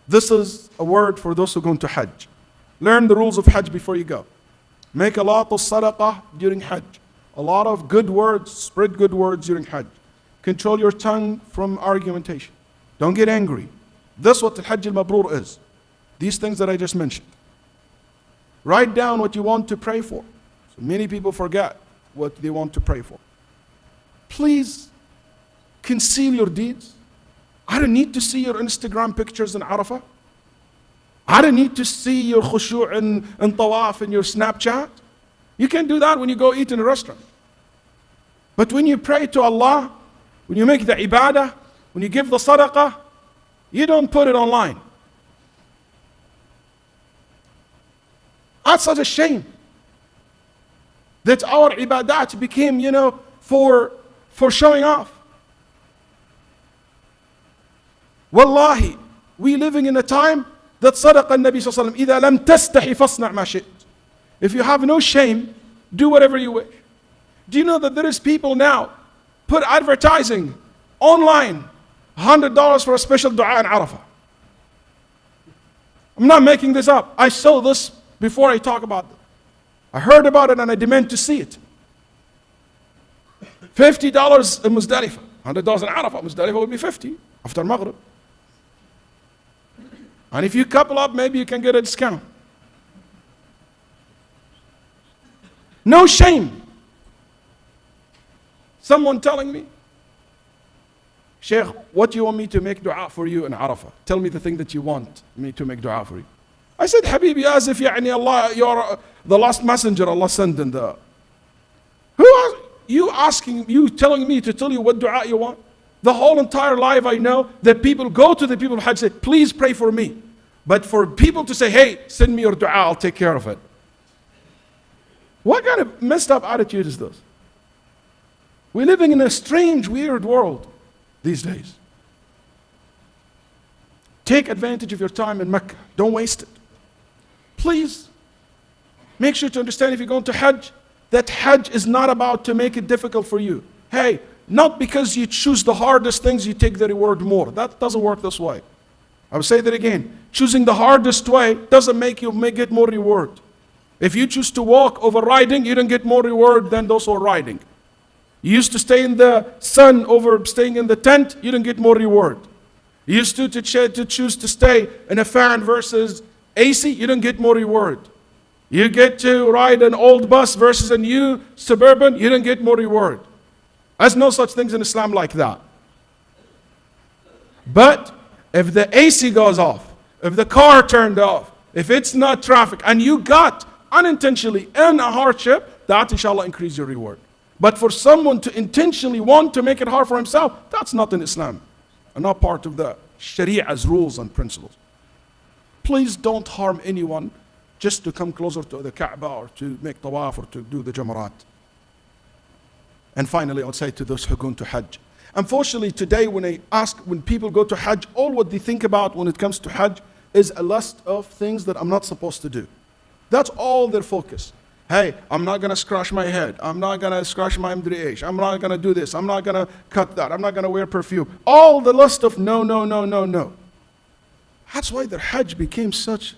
This is a word for those who go to Hajj. Learn the rules of Hajj before you go. Make a lot of sadaqah during Hajj. A lot of good words, spread good words during Hajj. Control your tongue from argumentation. Don't get angry. That's what the Hajj al-Mabrur is. These things that I just mentioned. Write down what you want to pray for. So many people forget what they want to pray for. Please conceal your deeds. I don't need to see your Instagram pictures in Arafah. I don't need to see your khushu' and tawaf in your Snapchat. You can do that when you go eat in a restaurant. But when you pray to Allah, when you make the ibadah, when you give the sadaqah, you don't put it online. That's such a shame that our ibadat became, for showing off. Wallahi, we living in a time that sadaqa al-Nabi sallallahu alayhi wa sallam, إِذَا لَمْ تَسْتَحِ فَاصْنَعْ مَا شِئْتَ. If you have no shame, do whatever you wish. Do you know that there is people now put advertising online, $100 for a special dua in Arafah? I'm not making this up. I saw this before I talk about it. I heard about it and I demand to see it. $50 in Muzdalifah. $100 in Arafah. Muzdalifah would be 50 after Maghrib. And if you couple up, maybe you can get a discount. No shame. Someone telling me, Shaykh, what do you want me to make dua for you in Arafah? Tell me the thing that you want me to make dua for you. I said, Habibi, as if Allah, you're the last messenger Allah sent in the... Who are you telling me to tell you what dua you want? The whole entire life I know that people go to the people of Hajj and say, please pray for me. But for people to say, hey, send me your dua, I'll take care of it. What kind of messed up attitude is this? We're living in a strange, weird world these days. Take advantage of your time in Mecca. Don't waste it. Please, make sure to understand if you're going to Hajj, that Hajj is not about to make it difficult for you. Hey, not because you choose the hardest things, you take the reward more. That doesn't work this way. I will say that again. Choosing the hardest way doesn't make you get more reward. If you choose to walk over riding, you don't get more reward than those who are riding. You used to stay in the sun over staying in the tent, you don't get more reward. You used to choose to stay in a fan versus AC, you don't get more reward. You get to ride an old bus versus a new suburban, you don't get more reward. There's no such things in Islam like that. But if the AC goes off, if the car turned off, if it's not traffic, and you got unintentionally in a hardship, that inshallah increase your reward. But for someone to intentionally want to make it hard for himself, that's not in Islam, and not part of the Shariah's rules and principles. Please don't harm anyone just to come closer to the Kaaba or to make tawaf or to do the Jamarat. And finally, I would say to those who go to Hajj, unfortunately today when people go to Hajj, all what they think about when it comes to Hajj is a list of things that I'm not supposed to do. That's all their focus. Hey, I'm not going to scratch my head. I'm not going to scratch my MDH. I'm not going to do this. I'm not going to cut that. I'm not going to wear perfume. All the list of no, no, no, no, no. That's why the Hajj became such,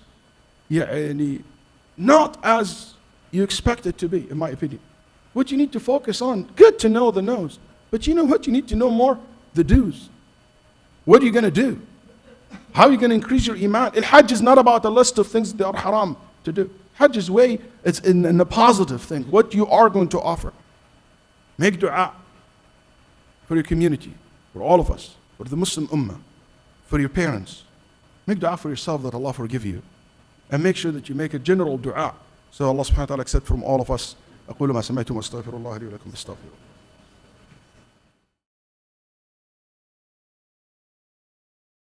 not as you expect it to be, in my opinion. What you need to focus on, good to know the no's. But you know what you need to know more? The do's. What are you going to do? How are you going to increase your iman? Hajj is not about a list of things that are haram to do. Hajj way, it's in a positive thing, what you are going to offer. Make dua for your community, for all of us, for the Muslim Ummah, for your parents. Make dua for yourself that Allah forgive you. And make sure that you make a general dua. So Allah subhanahu wa ta'ala accept from all of us. أقول ما سمعتم واستغفر الله لي ولكم استغفروه.